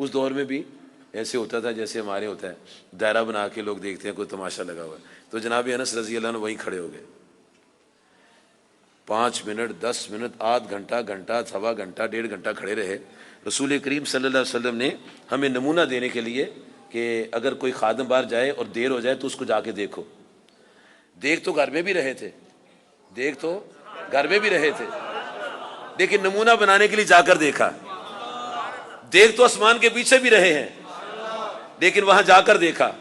اس دور میں بھی ایسے ہوتا تھا جیسے ہمارے ہوتا ہے، دائرہ بنا کے لوگ دیکھتے ہیں کوئی تماشا لگا ہوا ہے. تو جناب انس رضی اللہ عنہ وہیں کھڑے ہو گئے. 5 منٹ 10 منٹ آدھ گھنٹہ گھنٹہ سوا گھنٹہ 1.5 گھنٹہ کھڑے رہے. رسول کریم صلی اللہ علیہ وسلم نے ہمیں نمونہ دینے کے لیے کہ اگر کوئی خادم باہر جائے اور دیر ہو جائے تو اس کو جا کے دیکھو. دیکھ تو گھر میں بھی رہے تھے، دیکھ تو گھر میں بھی رہے تھے، لیکن نمونہ بنانے کے لیے جا کر دیکھا. دیکھ تو آسمان کے پیچھے بھی رہے ہیں، لیکن وہاں جا کر دیکھا.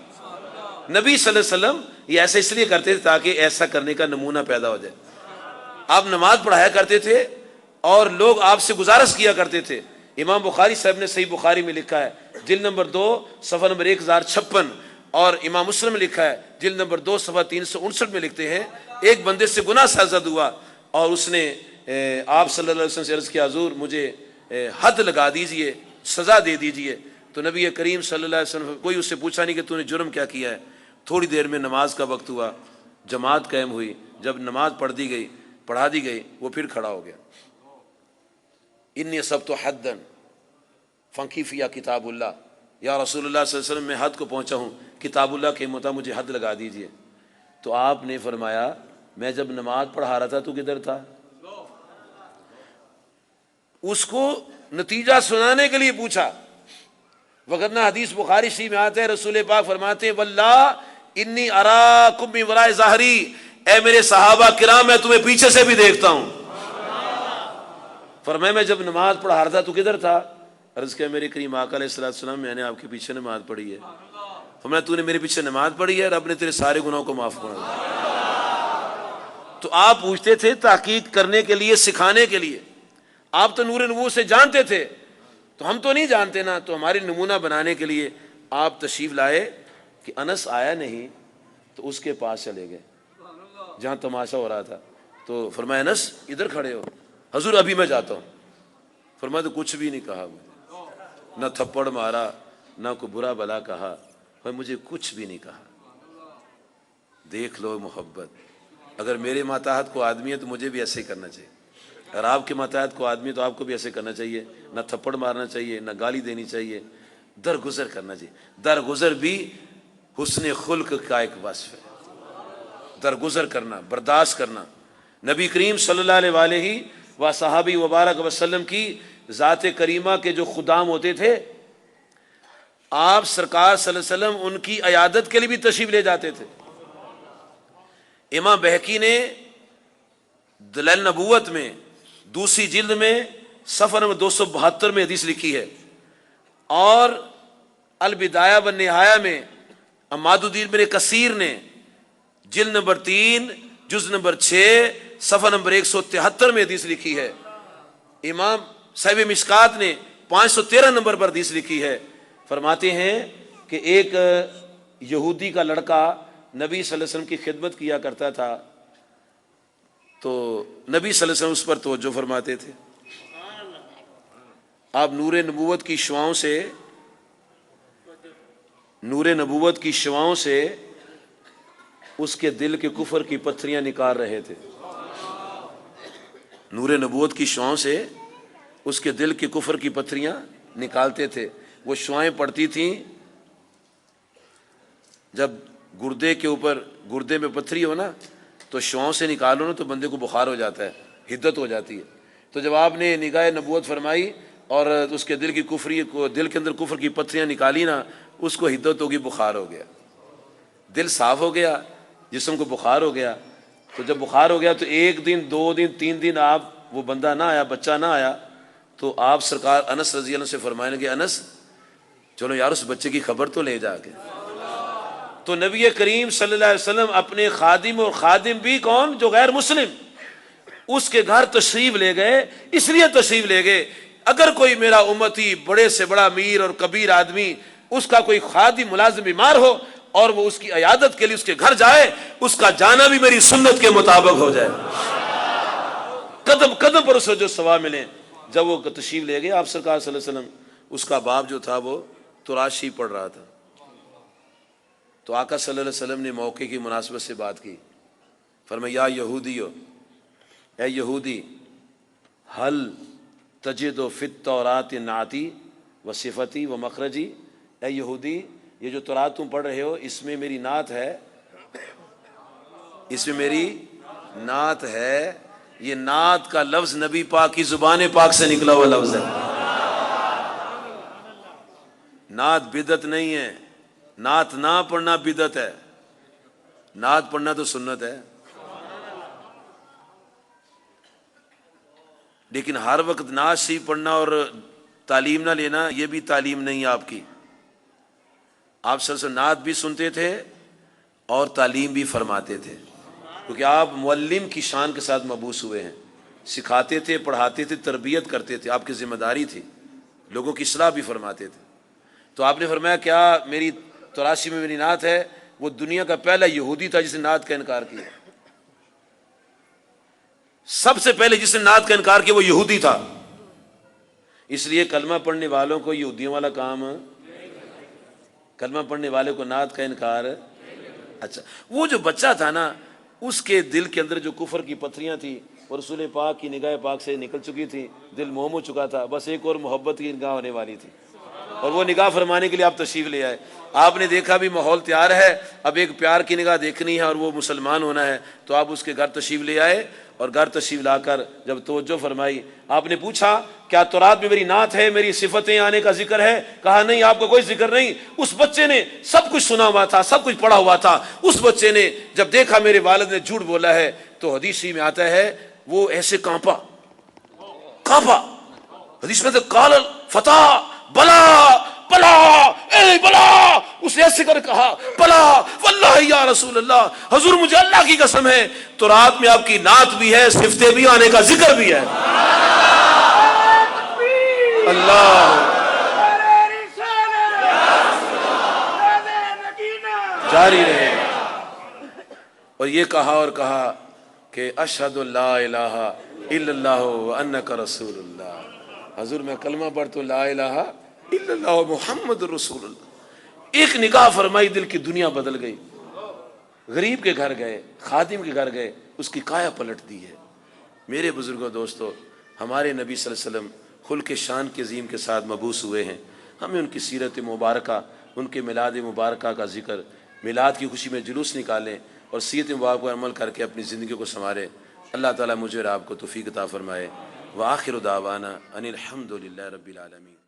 نبی صلی اللہ علیہ وسلم یہ ایسا اس لیے کرتے تھے تاکہ ایسا کرنے کا نمونہ پیدا ہو جائے. آپ نماز پڑھایا کرتے تھے اور لوگ آپ سے گزارش کیا کرتے تھے. امام بخاری صاحب نے صحیح بخاری میں لکھا ہے جلد نمبر 2 صفحہ نمبر 1056، اور امام مسلم میں لکھا ہے جلد نمبر 2 صفحہ 359 میں لکھتے ہیں ایک بندے سے گناہ سرزد ہوا اور اس نے آپ صلی اللہ علیہ وسلم سے عرض کیا حضور مجھے حد لگا دیجئے، سزا دے دیجئے. تو نبی کریم صلی اللہ علیہ وسلم کوئی اس سے پوچھا نہیں کہ تو نے جرم کیا کیا ہے. تھوڑی دیر میں نماز کا وقت ہوا، جماعت قائم ہوئی. جب نماز پڑھا دی گئی وہ پھر کھڑا ہو گیا. انی اصبت حدا فانکی فی کتاب اللہ، یا رسول اللہ صلی اللہ علیہ وسلم میں حد کو پہنچا ہوں، کتاب اللہ کے مطابق مجھے حد لگا دیجئے. تو آپ نے فرمایا میں جب نماز پڑھا رہا تھا تو کدھر تھا؟ اس کو نتیجہ سنانے کے لیے پوچھا. وگرنہ حدیث بخاری شریف میں آتا ہے رسول پاک فرماتے ہیں واللہ انی اراکم من وراء ظہری، اے میرے صحابہ کرام میں تمہیں پیچھے سے بھی دیکھتا ہوں. فرمایا میں جب نماز پڑھا رہا تھا تو کدھر تھا؟ عرض کیا میرے کریم آقا علیہ الصلوۃ والسلام میں نے آپ کے پیچھے نماز پڑھی ہے. فرمایا تو نے میرے پیچھے نماز پڑھی ہے، رب نے تیرے سارے گناہوں کو معاف کر دیا. تو آپ پوچھتے تھے تحقیق کرنے کے لیے، سکھانے کے لیے. آپ تو نور نبوت سے جانتے تھے، تو ہم تو نہیں جانتے نا. تو ہماری نمونہ بنانے کے لیے آپ تشریف لائے کہ انس آیا نہیں تو اس کے پاس چلے گئے جہاں تماشا ہو رہا تھا. تو فرمایا انس ادھر کھڑے ہو. حضور ابھی میں جاتا ہوں. فرمایا تو کچھ بھی نہیں کہا مجھے، نہ تھپڑ مارا نہ کوئی برا بلا کہا، مجھے کچھ بھی نہیں کہا. دیکھ لو محبت. اگر میرے ماتحت کو آدمی ہے تو مجھے بھی ایسے ہی کرنا چاہیے. اگر آپ کے ماتحت کو آدمی ہے تو آپ کو بھی ایسے کرنا چاہیے. نہ تھپڑ مارنا چاہیے، نہ گالی دینی چاہیے، درگزر کرنا چاہیے. درگزر بھی حسن خلق کا ایک وصف ہے. درگزر کرنا، برداشت کرنا. نبی کریم صلی اللہ علیہ وآلہ و صحابی وبارک وسلم کی ذات کریمہ کے جو خدام ہوتے تھے، آپ سرکار صلی اللہ علیہ وسلم ان کی عیادت کے لیے بھی تشریف لے جاتے تھے. امام بہقی نے دلائل نبوت میں دوسری جلد میں صفحہ نمبر 272 میں حدیث لکھی ہے، اور البدایہ والنہایہ میں عماد الدین بن کثیر نے جلد نمبر 3 جز نمبر 6 صفحہ نمبر 173 میں حدیث لکھی ہے. امام صاحب مشکات نے 513 نمبر پر حدیث لکھی ہے. فرماتے ہیں کہ ایک یہودی کا لڑکا نبی صلی اللہ علیہ وسلم کی خدمت کیا کرتا تھا، تو نبی صلی اللہ علیہ وسلم اس پر توجہ فرماتے تھے. آپ نور نبوت کی شعاعوں سے اس کے دل کے کفر کی پتھریاں نکال رہے تھے. نور نبوت کی شعاعوں سے اس کے دل کے کفر کی پتھریاں نکالتے تھے. وہ شعاعیں پڑتی تھیں، جب گردے میں پتھری ہو نا تو شعاعوں سے نکالو نا تو بندے کو بخار ہو جاتا ہے، حدت ہو جاتی ہے. تو جب آپ نے نگاہ نبوت فرمائی اور اس کے دل کے اندر کفر کی پتھریاں نکالی نا، اس کو حدت ہوگی، بخار ہو گیا، دل صاف ہو گیا، جسم کو بخار ہو گیا. تو جب بخار ہو گیا تو 1 دن 2 دن 3 دن وہ بندہ نہ آیا، بچہ نہ آیا. تو آپ سرکار انس رضی اللہ عنہ سے فرمائے لگے انس چلو یار اس بچے کی خبر تو لے جا کے. تو نبی کریم صلی اللہ علیہ وسلم اپنے خادم، اور خادم بھی کون؟ جو غیر مسلم، اس کے گھر تشریف لے گئے. اس لیے تشریف لے گئے اگر کوئی میرا امتی بڑے سے بڑا امیر اور کبیر آدمی، اس کا کوئی خادم ملازم بیمار ہو اور وہ اس کی عیادت کے لیے اس کے گھر جائے، اس کا جانا بھی میری سنت کے مطابق ہو جائے، قدم قدم پر اسے جو ثواب ملے. جب وہ تشریف لے گئے آپ سرکار صلی اللہ علیہ وسلم، اس کا باپ جو تھا وہ تراشی پڑھ رہا تھا. تو آقا صلی اللہ علیہ وسلم نے موقع کی مناسبت سے بات کی. فرمایا یا یہودیو، اے یہودی، حل تجد فی التوراۃ نعتی، و صفتی و مخرجی، اے یہودی یہ جو تورات تم پڑھ رہے ہو اس میں میری نعت ہے، اس میں میری نعت ہے۔ یہ نعت کا لفظ نبی پاک کی زبان پاک سے نکلا ہوا لفظ ہے۔ نعت بدعت نہیں ہے، نعت نہ پڑھنا بدعت ہے، نعت پڑھنا تو سنت ہے۔ لیکن ہر وقت نعت شریف پڑھنا اور تعلیم نہ لینا یہ بھی تعلیم نہیں ہے آپ کی۔ آپ صلی اللہ علیہ وسلم نعت بھی سنتے تھے اور تعلیم بھی فرماتے تھے، کیونکہ آپ معلم کی شان کے ساتھ مبعوث ہوئے ہیں، سکھاتے تھے، پڑھاتے تھے، تربیت کرتے تھے، آپ کی ذمہ داری تھی، لوگوں کی اصلاح بھی فرماتے تھے۔ تو آپ نے فرمایا کیا میری 83 میں میری نعت ہے؟ وہ دنیا کا پہلا یہودی تھا جس نے نعت کا انکار کیا، سب سے پہلے جس نے نعت کا انکار کیا وہ یہودی تھا۔ اس لیے کلمہ پڑھنے والوں کو یہودیوں والا کام، کلمہ پڑھنے والے کو نعت کا انکار۔ اچھا وہ جو بچہ تھا نا اس کے دل کے اندر جو کفر کی پتھریاں تھیں اور رسول پاک کی نگاہ پاک سے نکل چکی تھی، دل موم ہو چکا تھا، بس ایک اور محبت کی نگاہ ہونے والی تھی، اور وہ نگاہ فرمانے کے لیے آپ تشریف لے آئے۔ آپ نے دیکھا بھی ماحول تیار ہے، اب ایک پیار کی نگاہ دیکھنی ہے اور وہ مسلمان ہونا ہے، تو آپ اس کے گھر تشریف لے آئے، اور گھر تشریف لا کر جب توجہ فرمائی آپ نے پوچھا کیا تورات میں میری نعت ہے، میری صفتیں آنے کا ذکر ہے؟ کہا نہیں، آپ کا کوئی ذکر نہیں۔ اس بچے نے سب کچھ سنا ہوا تھا، سب کچھ پڑھا ہوا تھا، اس بچے نے جب دیکھا میرے والد نے جھوٹ بولا ہے تو حدیث میں آتا ہے وہ ایسے کانپا، حدیث میں قال الفتى بلا بلا اے بلا، اس نے ایسے کر کہا بلا واللہ یا رسول اللہ، حضور مجھے اللہ کی قسم ہے تورات میں آپ کی نعت بھی ہے، صفتیں بھی، آنے کا ذکر بھی ہے۔ اللہ جاری رہے۔ اور یہ کہا اور کہا کہ اشہد لا الہ الا اللہ وانک رسول اللہ، حضور میں کلمہ پڑھ تو لا الہ الا اللہ محمد رسول اللہ۔ ایک نگاہ فرمائی، دل کی دنیا بدل گئی۔ غریب کے گھر گئے، خادم کے گھر گئے، اس کی کایا پلٹ دی ہے۔ میرے بزرگوں دوستو، ہمارے نبی صلی اللہ علیہ وسلم خلق شان کے عظیم کے ساتھ مبعوث ہوئے ہیں، ہمیں ان کی سیرت مبارکہ، ان کے میلاد مبارکہ کا ذکر، میلاد کی خوشی میں جلوس نکالیں اور سیرت مبارکہ پر عمل کر کے اپنی زندگی کو سنواریں۔ اللہ تعالیٰ مجھے اور آپ کو توفیق عطا فرمائے۔ وآخر دعوانا ان الحمد للہ رب العالمین۔